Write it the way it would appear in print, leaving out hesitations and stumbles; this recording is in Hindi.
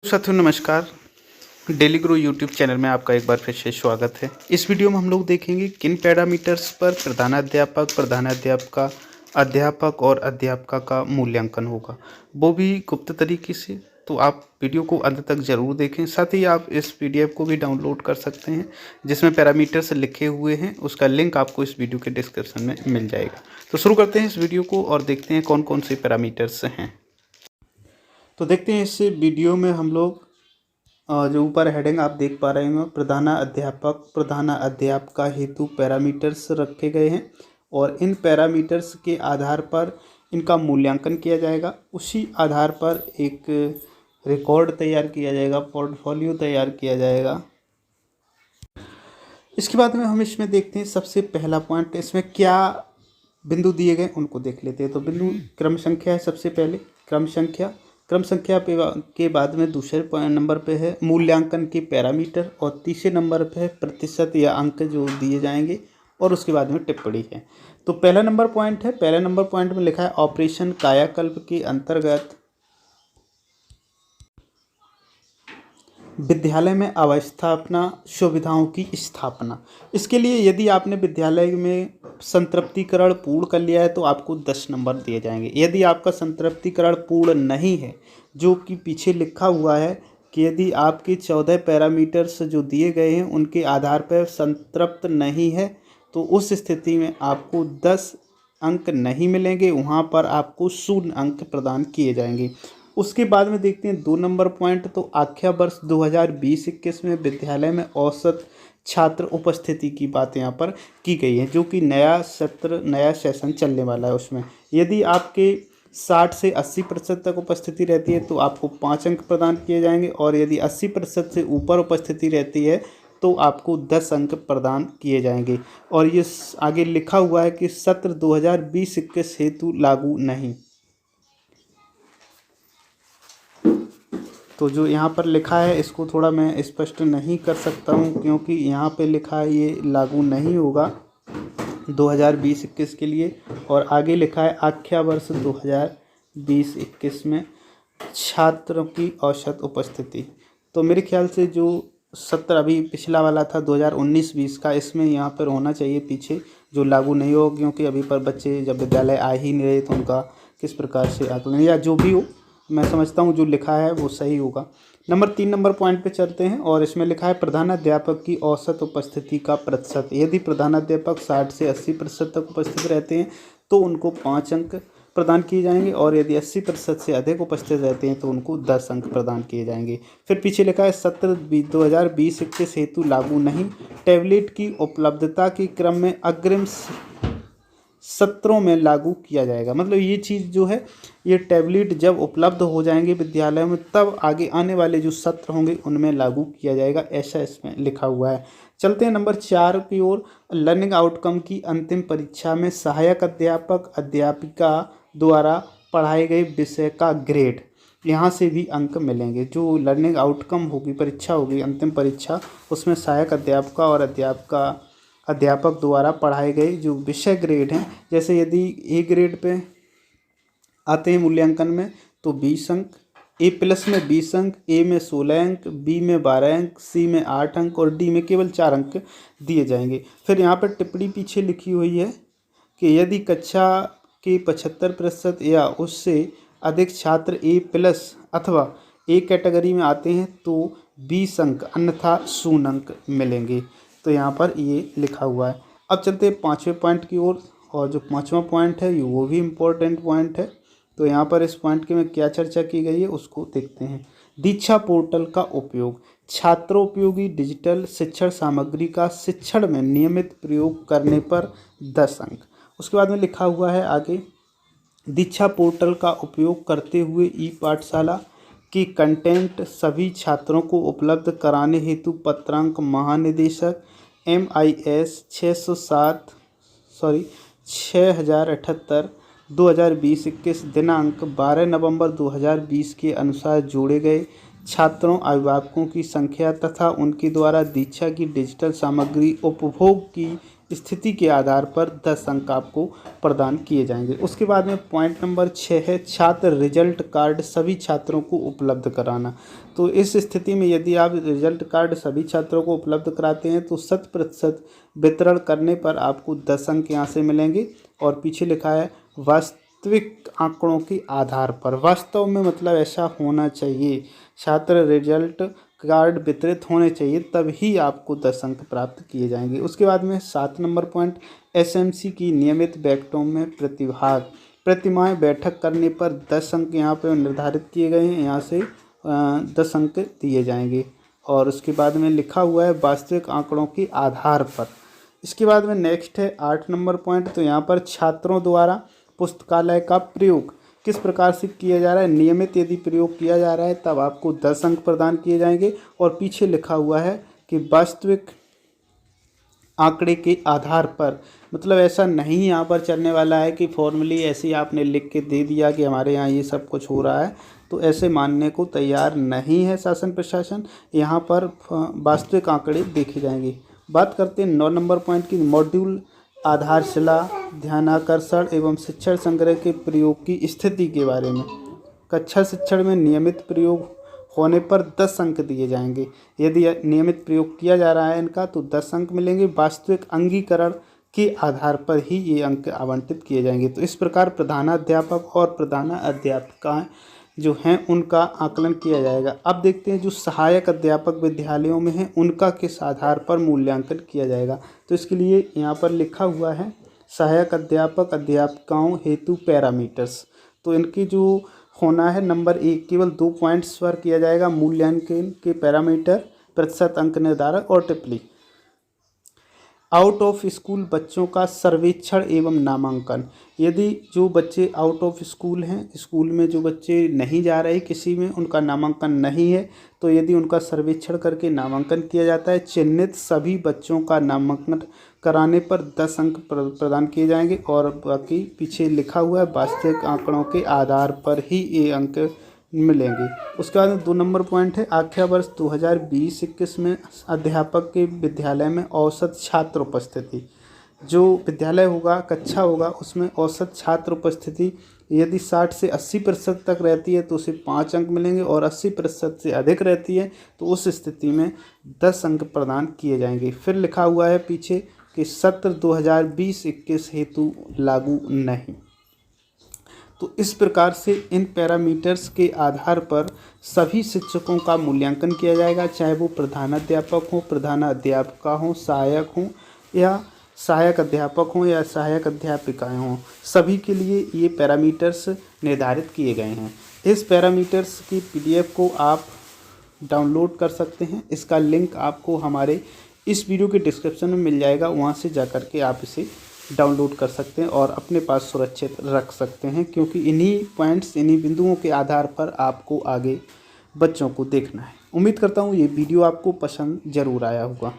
साथियों नमस्कार। डेली ग्रो यूट्यूब चैनल में आपका एक बार फिर से स्वागत है। इस वीडियो में हम लोग देखेंगे किन पैरामीटर्स पर प्रधानाध्यापक अध्यापक और अध्यापिका का मूल्यांकन होगा, वो भी गुप्त तरीके से। तो आप वीडियो को अंत तक ज़रूर देखें। साथ ही आप इस पीडीएफ को भी डाउनलोड कर सकते हैं जिसमें पैरामीटर्स लिखे हुए हैं। उसका लिंक आपको इस वीडियो के डिस्क्रिप्शन में मिल जाएगा। तो शुरू करते हैं इस वीडियो को और देखते हैं कौन कौन से पैरामीटर्स हैं। तो देखते हैं इस वीडियो में हम लोग जो ऊपर हेडिंग आप देख पा रहे हैं, प्रधान अध्यापका हेतु पैरामीटर्स रखे गए हैं और इन पैरामीटर्स के आधार पर इनका मूल्यांकन किया जाएगा। उसी आधार पर एक रिकॉर्ड तैयार किया जाएगा, पोर्टफोलियो तैयार किया जाएगा। इसके बाद में हम इसमें देखते हैं सबसे पहला पॉइंट, इसमें क्या बिंदु दिए गए उनको देख लेते हैं। तो बिंदु क्रम संख्या है। सबसे पहले क्रम संख्या के बाद में दूसरे नंबर पे है मूल्यांकन के पैरामीटर और तीसरे नंबर पे है प्रतिशत या अंक जो दिए जाएंगे और उसके बाद में टिप्पणी है। तो पहला नंबर पॉइंट में लिखा है ऑपरेशन कायाकल्प के अंतर्गत विद्यालय में अवस्थापना सुविधाओं की स्थापना। इसके लिए यदि आपने विद्यालय में संतृप्तिकरण पूर्ण कर लिया है तो आपको 10 नंबर दिए जाएंगे। यदि आपका संतृप्तिकरण पूर्ण नहीं है, जो कि पीछे लिखा हुआ है कि यदि आपके 14 पैरामीटर्स जो दिए गए हैं उनके आधार पर संतृप्त नहीं है तो उस स्थिति में आपको 10 अंक नहीं मिलेंगे, वहाँ पर आपको 0 अंक प्रदान किए जाएंगे। उसके बाद में देखते हैं 2 नंबर पॉइंट। तो आख्या वर्ष 2020-21 में विद्यालय में औसत छात्र उपस्थिति की बात यहाँ पर की गई है, जो कि नया सेशन चलने वाला है। उसमें यदि आपके 60 से 80% तक उपस्थिति रहती है तो आपको 5 अंक प्रदान किए जाएंगे और यदि 80% से ऊपर उपस्थिति रहती है तो आपको 10 अंक प्रदान किए जाएंगे। और ये आगे लिखा हुआ है कि सत्र 2020-21 हेतु लागू नहीं। तो जो यहाँ पर लिखा है इसको थोड़ा मैं स्पष्ट नहीं कर सकता हूँ, क्योंकि यहाँ पे लिखा है ये लागू नहीं होगा 2020-21 के लिए। और आगे लिखा है आख्या वर्ष 2020-21 में छात्रों की औसत उपस्थिति। तो मेरे ख्याल से जो सत्र अभी पिछला वाला था 2019-20 का, इसमें यहाँ पर होना चाहिए पीछे जो लागू नहीं हो, क्योंकि अभी पर बच्चे जब विद्यालय आ ही नहीं रहे तो उनका किस प्रकार से आकलन या जो भी हो, मैं समझता हूँ जो लिखा है वो सही होगा। 3 नंबर पॉइंट पे चलते हैं और इसमें लिखा है प्रधानाध्यापक की औसत उपस्थिति का प्रतिशत। यदि प्रधानाध्यापक 60 से 80% तक उपस्थित रहते हैं तो उनको 5 अंक प्रदान किए जाएंगे और यदि 80% से अधिक उपस्थित रहते हैं तो उनको 10 अंक प्रदान किए जाएंगे। फिर पीछे लिखा है सत्र 2020-21 हेतु लागू नहीं। टैबलेट की उपलब्धता के क्रम में अग्रिम सत्रों में लागू किया जाएगा। मतलब ये चीज़ जो है, ये टैबलेट जब उपलब्ध हो जाएंगे विद्यालयों में तब आगे आने वाले जो सत्र होंगे उनमें लागू किया जाएगा, ऐसा इसमें लिखा हुआ है। चलते हैं नंबर 4 की ओर। लर्निंग आउटकम की अंतिम परीक्षा में सहायक अध्यापक अध्यापिका द्वारा पढ़ाए गए विषय का ग्रेड, यहाँ से भी अंक मिलेंगे। जो लर्निंग आउटकम होगी, परीक्षा होगी, अंतिम परीक्षा, उसमें सहायक अध्यापिका और अध्यापक द्वारा पढ़ाए गए जो विषय ग्रेड हैं, जैसे यदि ए ग्रेड पे आते हैं मूल्यांकन में तो 20 अंक, A+ में 20 अंक, ए में 16 अंक, बी में 12 अंक, सी में 8 अंक और डी में केवल 4 अंक दिए जाएंगे। फिर यहाँ पर टिप्पणी पीछे लिखी हुई है कि यदि कक्षा के 75% या उससे अधिक छात्र A+ अथवा ए कैटेगरी में आते हैं तो 20 अंक, अन्यथा 0 अंक मिलेंगे। तो यहाँ पर ये लिखा हुआ है। अब चलते हैं 5वें पॉइंट की ओर और जो 5वां पॉइंट है वो भी इम्पोर्टेंट पॉइंट है। तो यहाँ पर इस पॉइंट के में क्या चर्चा की गई है उसको देखते हैं। दीक्षा पोर्टल का उपयोग, छात्रोपयोगी डिजिटल शिक्षण सामग्री का शिक्षण में नियमित प्रयोग करने पर 10 अंक। उसके बाद में लिखा हुआ है आगे, दीक्षा पोर्टल का उपयोग करते हुए ई पाठशाला की कंटेंट सभी छात्रों को उपलब्ध कराने हेतु पत्रांक महानिदेशक MIS 6078 2020-21 दिनांक 12 नवंबर 2020 के अनुसार जोड़े गए छात्रों अभिभावकों की संख्या तथा उनके द्वारा दीक्षा की डिजिटल सामग्री उपभोग की स्थिति के आधार पर 10 अंक आपको प्रदान किए जाएंगे। उसके बाद में पॉइंट नंबर 6 है छात्र रिजल्ट कार्ड सभी छात्रों को उपलब्ध कराना। तो इस स्थिति में यदि आप रिजल्ट कार्ड सभी छात्रों को उपलब्ध कराते हैं तो 100% वितरण करने पर आपको 10 अंक यहाँ से मिलेंगे। और पीछे लिखा है वास्तविक आंकड़ों के आधार पर। वास्तव में मतलब ऐसा होना चाहिए, छात्र रिजल्ट कार्ड वितरित होने चाहिए, तभी आपको 10 अंक प्राप्त किए जाएंगे। उसके बाद में 7 नंबर पॉइंट एसएमसी की नियमित बैठकों में प्रतिमाह बैठक करने पर 10 अंक यहाँ पर निर्धारित किए गए हैं, यहाँ से 10 अंक दिए जाएंगे। और उसके बाद में लिखा हुआ है वास्तविक आंकड़ों के आधार पर। इसके बाद में नेक्स्ट है 8 नंबर पॉइंट। तो यहाँ पर छात्रों द्वारा पुस्तकालय का प्रयोग किस प्रकार से किया जा रहा है। नियमित यदि प्रयोग किया जा रहा है तब आपको 10 अंक प्रदान किए जाएंगे। और पीछे लिखा हुआ है कि वास्तविक आंकड़े के आधार पर, मतलब ऐसा नहीं यहाँ पर चलने वाला है कि फॉर्मली ऐसे ही आपने लिख के दे दिया कि हमारे यहाँ ये सब कुछ हो रहा है, तो ऐसे मानने को तैयार नहीं है शासन प्रशासन। यहाँ पर वास्तविक आंकड़े देखे जाएंगे। बात करते हैं 9 नंबर पॉइंट की, मॉड्यूल आधारशिला ध्यानाकर्षण एवं शिक्षण संग्रह के प्रयोग की स्थिति के बारे में। कक्षा शिक्षण में नियमित प्रयोग होने पर 10 अंक दिए जाएंगे। यदि नियमित प्रयोग किया जा रहा है इनका तो 10 अंक मिलेंगे। वास्तविक अंगीकरण के आधार पर ही ये अंक आवंटित किए जाएंगे। तो इस प्रकार प्रधानाध्यापक और प्रधानाध्यापिकाएं जो हैं उनका आकलन किया जाएगा। अब देखते हैं जो सहायक अध्यापक विद्यालयों में हैं उनका किस आधार पर मूल्यांकन किया जाएगा। तो इसके लिए यहाँ पर लिखा हुआ है सहायक अध्यापक अध्यापिकाओं हेतु पैरामीटर्स। तो इनकी जो होना है नंबर 1, केवल 2 पॉइंट्स पर किया जाएगा मूल्यांकन के पैरामीटर, प्रतिशत अंक निर्धारण और टिप्पणी। आउट ऑफ स्कूल बच्चों का सर्वेक्षण एवं नामांकन। यदि जो बच्चे आउट ऑफ स्कूल हैं, स्कूल में जो बच्चे नहीं जा रहे किसी में, उनका नामांकन नहीं है, तो यदि उनका सर्वेक्षण करके नामांकन किया जाता है, चिन्हित सभी बच्चों का नामांकन कराने पर 10 अंक प्रदान किए जाएंगे। और बाकी पीछे लिखा हुआ है वास्तविक आंकड़ों के आधार पर ही ये अंक मिलेंगे। उसके बाद 2 नंबर पॉइंट है आख्या वर्ष 2020-21 में अध्यापक के विद्यालय में औसत छात्र उपस्थिति। जो विद्यालय होगा, कक्षा होगा, उसमें औसत छात्र उपस्थिति यदि 60 से 80% तक रहती है तो उसे 5 अंक मिलेंगे, और 80% से अधिक रहती है तो उस स्थिति में 10 अंक प्रदान किए जाएंगे। फिर लिखा हुआ है पीछे कि सत्र 2020-21 हेतु लागू नहीं। तो इस प्रकार से इन पैरामीटर्स के आधार पर सभी शिक्षकों का मूल्यांकन किया जाएगा, चाहे वो प्रधानाध्यापक हों, प्रधानाध्यापिका हों, सहायक हों या सहायक अध्यापक हों या सहायक अध्यापिकाएं हों, सभी के लिए ये पैरामीटर्स निर्धारित किए गए हैं। इस पैरामीटर्स की PDF को आप डाउनलोड कर सकते हैं। इसका लिंक आपको हमारे इस वीडियो के डिस्क्रिप्शन में मिल जाएगा, वहाँ से जा कर के आप इसे डाउनलोड कर सकते हैं और अपने पास सुरक्षित रख सकते हैं, क्योंकि इन्हीं पॉइंट्स, इन्हीं बिंदुओं के आधार पर आपको आगे बच्चों को देखना है। उम्मीद करता हूँ ये वीडियो आपको पसंद ज़रूर आया होगा।